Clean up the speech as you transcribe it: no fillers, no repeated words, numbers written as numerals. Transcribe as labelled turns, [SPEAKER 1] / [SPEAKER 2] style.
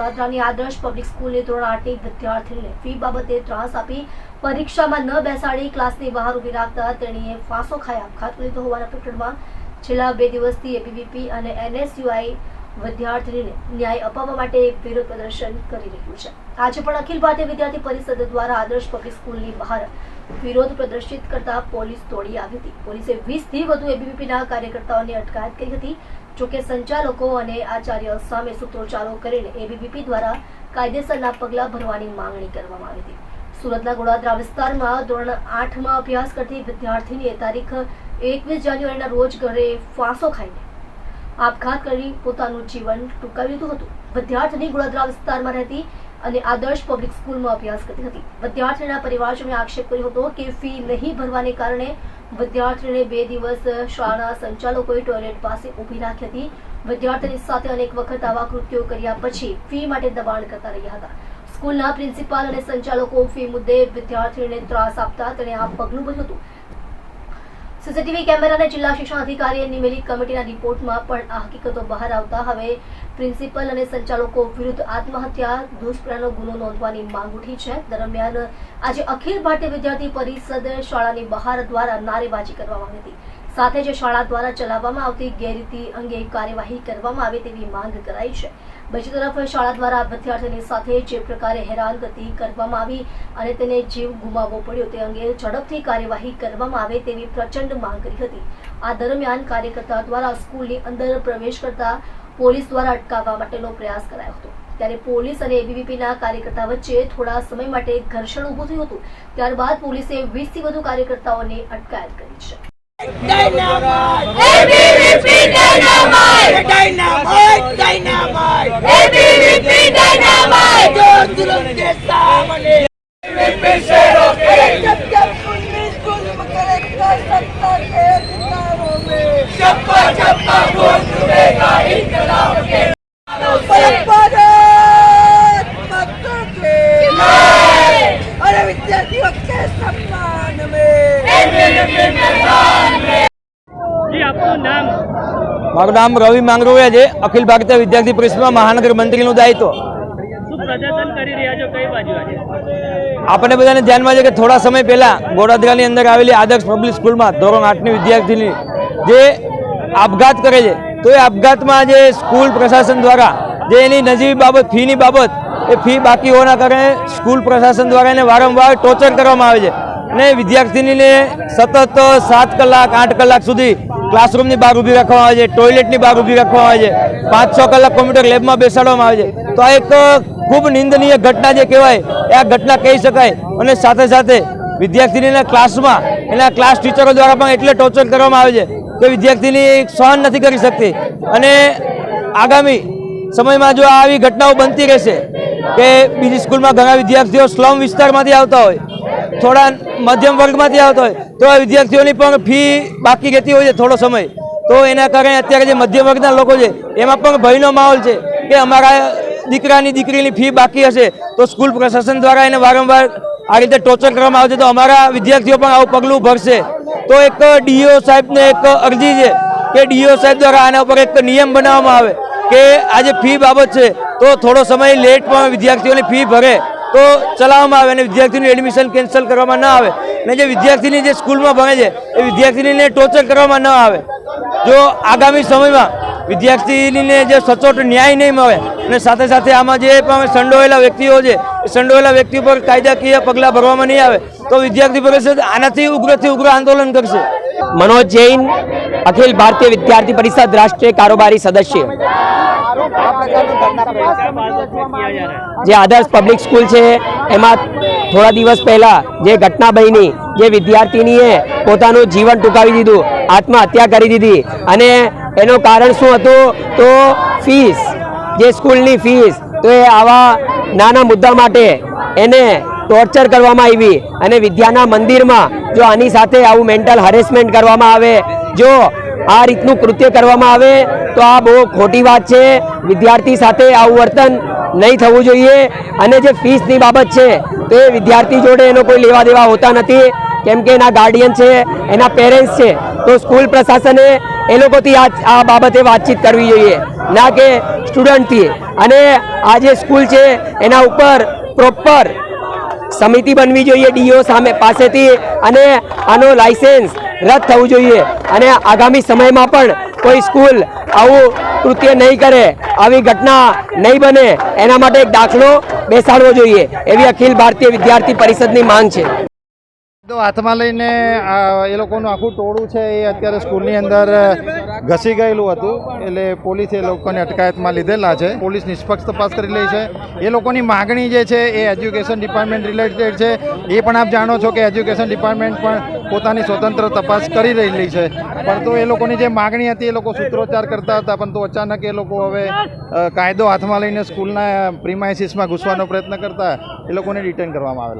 [SPEAKER 1] ગોળાદરાની આદર્શ પબ્લિક સ્કૂલની ધોરણ 8ની વિદ્યાર્થીને ફી બાબતે ત્રાસ આપી પરીક્ષામાં ન બેસાડી ક્લાસની બહાર ઊભી રાખતા તેણીએ ફાંસો ખાઈ આપઘાત લીધો હોવાના પ્રકરણમાં છેલ્લા 2 દિવસથી એબીવીપી અને એનએસયુઆઈ વિદ્યાર્થીને ન્યાય અપાવવા માટે વિરોધ પ્રદર્શન કરી રહ્યું છે। આજે પણ અખિલ ભારતીય વિદ્યાર્થી પરિષદ દ્વારા આદર્શ પબ્લિક સ્કૂલની બહાર વિરોધ પ્રદર્શિત કરતા પોલીસ દોડી આવી હતી। પોલીસે 20થી વધુ એબીવીપીના કાર્યકર્તાઓની અટકાયત કરી હતી। જોકે સંચાલકો અને આચાર્ય સામે સૂત્રોચ્ચારો કરીને એબીવીપી દ્વારા કાયદેસરના પગલાં ભરવાની માંગણી કરવામાં આવી હતી। સુરતના ગોળાદરા વિસ્તારમાં ધોરણ 8માં અભ્યાસ કરતી વિદ્યાર્થીનીએ તારીખ 21 જાન્યુઆરીના રોજ ઘરે ફાંસો ખાઈને આપઘાત કરી પોતાનું જીવન ટૂંકાવી લીધું હતું। વિદ્યાર્થીની ગોળાદરા વિસ્તારમાં રહેતી અને આદર્શ પબ્લિક સ્કૂલમાં અભ્યાસ કરતી હતી। વિદ્યાર્થીના પરિવારજનોએ આક્ષેપ કર્યો હતો કે ફી નહીં ભરવાને કારણે વિદ્યાર્થીને 2 દિવસ શાળાના સંચાલકોએ ટોયલેટ પાસે ઊભી રાખી હતી। વિદ્યાર્થીની સાથે અનેક વખત આવા કૃત્યો કર્યા પછી ફી માટે દબાણ કરતા રહ્યા હતા। સ્કૂલના પ્રિન્સિપાલ અને સંચાલકો ફી મુદ્દે વિદ્યાર્થીને ત્રાસ આપતા તેણે આ પગલું ભર્યું હતું। સીસીટીવી કેમેરા અને જિલ્લા શિક્ષણ અધિકારીએ નિમેલી કમિટીના રિપોર્ટમાં પણ આ હકીકતો બહાર આવતા હવે પ્રિન્સિપલ અને સંચાલકો વિરુદ્ધ આત્મહત્યા દુષ્કર્મનો ગુનો નોંધવાની માંગ ઉઠી છે। દરમિયાન આજે અખિલ ભારતીય વિદ્યાર્થી પરિષદ શાળાની બહાર દ્વારા નારેબાજી કરવામાં આવી હતી। સાથે જ શાળા દ્વારા ચલાવવામાં આવતી ગેરરીતિ અંગે કાર્યવાહી કરવામાં આવે તેવી માંગ કરાઈ છે। બીજી તરફ શાળા દ્વારા વિદ્યાર્થીની સાથે જે પ્રકારે હેરાનગતિ કરવામાં આવી અને તેને જીવ ગુમાવવો પડ્યો તે અંગે ઝડપથી કાર્યવાહી કરવામાં આવે તેવી પ્રચંડ માંગ કરી હતી। આ દરમિયાન કાર્યકર્તા દ્વારા સ્કૂલની અંદર પ્રવેશ કરતા પોલીસ દ્વારા અટકાવવા માટેનો પ્રયાસ કરાયો હતો। ત્યારે પોલીસ અને એબીવીપીના કાર્યકર્તા વચ્ચે થોડા સમય માટે ઘર્ષણ ઊભું થયું હતું। ત્યારબાદ પોલીસે 20થી વધુ કાર્યકર્તાઓની અટકાયત કરી છે।
[SPEAKER 2] Dynamite! ABVP Dynamite! Dynamite! Dynamite! ABVP Dynamite! जोर के सामने ABVP से रोके जब जब 19 में कलेक्टर सत्ता के अधिकारों में चप्पा चप्पा बोल जुड़ेगा इनकलाब के भारत माता के अरे विद्यार्थियों के सम्मान में ABVP
[SPEAKER 3] મારું નામ રવિ માંગરોળિયા છે। અખિલ ભારતીય વિદ્યાર્થી પરિષદમાં મહાનગર મંત્રીનું દાયિત્વ। આપણે બધાને ધ્યાનમાં છે કે થોડા સમય પહેલા ગોળાદરાની અંદર આવેલી આદર્શ પબ્લિક સ્કૂલમાં ધોરણ 8ની વિદ્યાર્થીની જે આપઘાત કરે છે તો એ આપઘાતમાં જે સ્કૂલ પ્રશાસન દ્વારા જે એની નજીવી બાબત ફીની બાબત એ ફી બાકી હોવાના કારણે સ્કૂલ પ્રશાસન દ્વારા એને વારંવાર ટોર્ચર કરવામાં આવે છે અને વિદ્યાર્થીનીને સતત 7 કલાક 8 કલાક સુધી ક્લાસરૂમની બહાર ઊભી રાખવામાં આવે છે, ટોયલેટની બહાર ઊભી રાખવામાં આવે છે, 5-6 કલાક કોમ્પ્યુટર લેબમાં બેસાડવામાં આવે છે। તો આ એક ખૂબ નિંદનીય ઘટના જે કહેવાય એ આ ઘટના કહી શકાય। અને સાથે સાથે વિદ્યાર્થીનીના ક્લાસમાં એના ક્લાસ ટીચરો દ્વારા પણ એટલે ટોર્ચર કરવામાં આવે છે કે વિદ્યાર્થીની સહન નથી કરી શકતી। અને આગામી સમયમાં જો આવી ઘટનાઓ બનતી રહેશે કે બીજી સ્કૂલમાં ઘણા વિદ્યાર્થીઓ સ્લમ વિસ્તારમાંથી આવતા હોય, થોડા મધ્યમ વર્ગમાંથી આવતા હોય તો આ વિદ્યાર્થીઓની પણ ફી બાકી રહેતી હોય છે થોડો સમય, તો એના કારણે અત્યારે જે મધ્યમ વર્ગના લોકો છે એમાં પણ ભયનો માહોલ છે કે અમારા દીકરાની દીકરીની ફી બાકી હશે તો સ્કૂલ પ્રશાસન દ્વારા એને વારંવાર આ રીતે ટોર્ચર કરવામાં આવશે તો અમારા વિદ્યાર્થીઓ પણ આવું પગલું ભરશે। તો એક ડીઓ સાહેબને એક અરજી છે કે ડીઓ સાહેબ દ્વારા આના ઉપર એક નિયમ બનાવવામાં આવે કે આજે ફી બાબત છે તો થોડો સમય લેટ પણ વિદ્યાર્થીઓની ફી ભરે તો ચલાવવામાં આવે અને વિદ્યાર્થીનું એડમિશન કેન્સલ કરવામાં ન આવે અને જે વિદ્યાર્થીની જે સ્કૂલમાં ભણે છે એ વિદ્યાર્થીનીને ટોર્ચર કરવામાં ન આવે। જો આગામી સમયમાં વિદ્યાર્થીનીને જે સચોટ ન્યાય નહીં મળે અને સાથે સાથે આમાં જે પણ સંડોવાયેલા વ્યક્તિઓ છે એ સંડોવાયેલા વ્યક્તિઓ પર કાયદાકીય પગલાં ભરવામાં નહીં આવે તો વિદ્યાર્થી પરિષદ આનાથી ઉગ્રથી ઉગ્ર આંદોલન કરશે।
[SPEAKER 4] मनोज जैन, अखिल भारतीय विद्यार्थी परिषद राष्ट्रीय कारोबारी सदस्य। जे आदर्श पब्लिक स्कूल है एमा थोड़ा दिवस पहला जे घटना बनी जे विद्यार्थीनीए पोतानुं जीवन टूंकावी दीधुं, आत्महत्या करी दीधी अने एनो कारण शुं हतुं तो फीस, जे स्कूलनी फीस। तो ए आवा नाना मुद्दा माटे एने टोर्चर करवामां आवी अने विद्याना मंदिरमां जो आनी साथे आवुं मेंटल हरेसमेंट करवामां आवे, जो आ रीतनु कृत्य करवामां आवे तो आ बहु खोटी बात छे। विद्यार्थी साथे आवुं वर्तन नहीं थवुं जोईए अने जे फीसनी बाबत छे तो ए विद्यार्थी जोड़े एनो कोई लेवा देवा होता नथी केम के एना गार्डियन छे, एना पेरेंट्स छे। तो स्कूल प्रशासने ए लोकोथी आ बाबते वातचीत करवी जोईए ના કે સ્ટુડન્ટથી. અને આ જે સ્કૂલ છે એના ઉપર પ્રોપર સમિતિ બનવી જોઈએ ડીઓ સામે પાસેથી, અને આનો લાયસન્સ રદ થવું જોઈએ. અને આગામી સમયમાં પણ કોઈ સ્કૂલ આવું કૃત્ય નહીં કરે, આવી ઘટના નહીં બને, એના માટે એક દાખલો બેસાડવો જોઈએ એવી અખિલ ભારતીય વિદ્યાર્થી પરિષદની માંગ છે.
[SPEAKER 5] તો હાથમાં લઈને એ લોકોનું આખું ટોળું છે એ અત્યારે સ્કૂલની અંદર ઘસી ગયેલું હતું, એટલે પોલીસે એ લોકોને અટકાયતમાં લીધેલા છે. પોલીસ નિષ્પક્ષ તપાસ કરી રહી છે. એ લોકોની માગણી જે છે એ એજ્યુકેશન ડિપાર્ટમેન્ટ રિલેટેડ છે. એ પણ આપ જાણો છો કે એજ્યુકેશન ડિપાર્ટમેન્ટ પણ પોતાની સ્વતંત્ર તપાસ કરી રહેલી છે, પણ તો એ લોકોની જે માગણી હતી એ લોકો સૂત્રોચ્ચાર કરતા હતા, પણ તો અચાનક એ લોકો હવે કાયદો હાથમાં લઈને સ્કૂલના પ્રિમાઇસીસમાં ઘૂસવાનો પ્રયત્ન કરતા એ લોકોને ડિટેન કરવામાં આવેલા.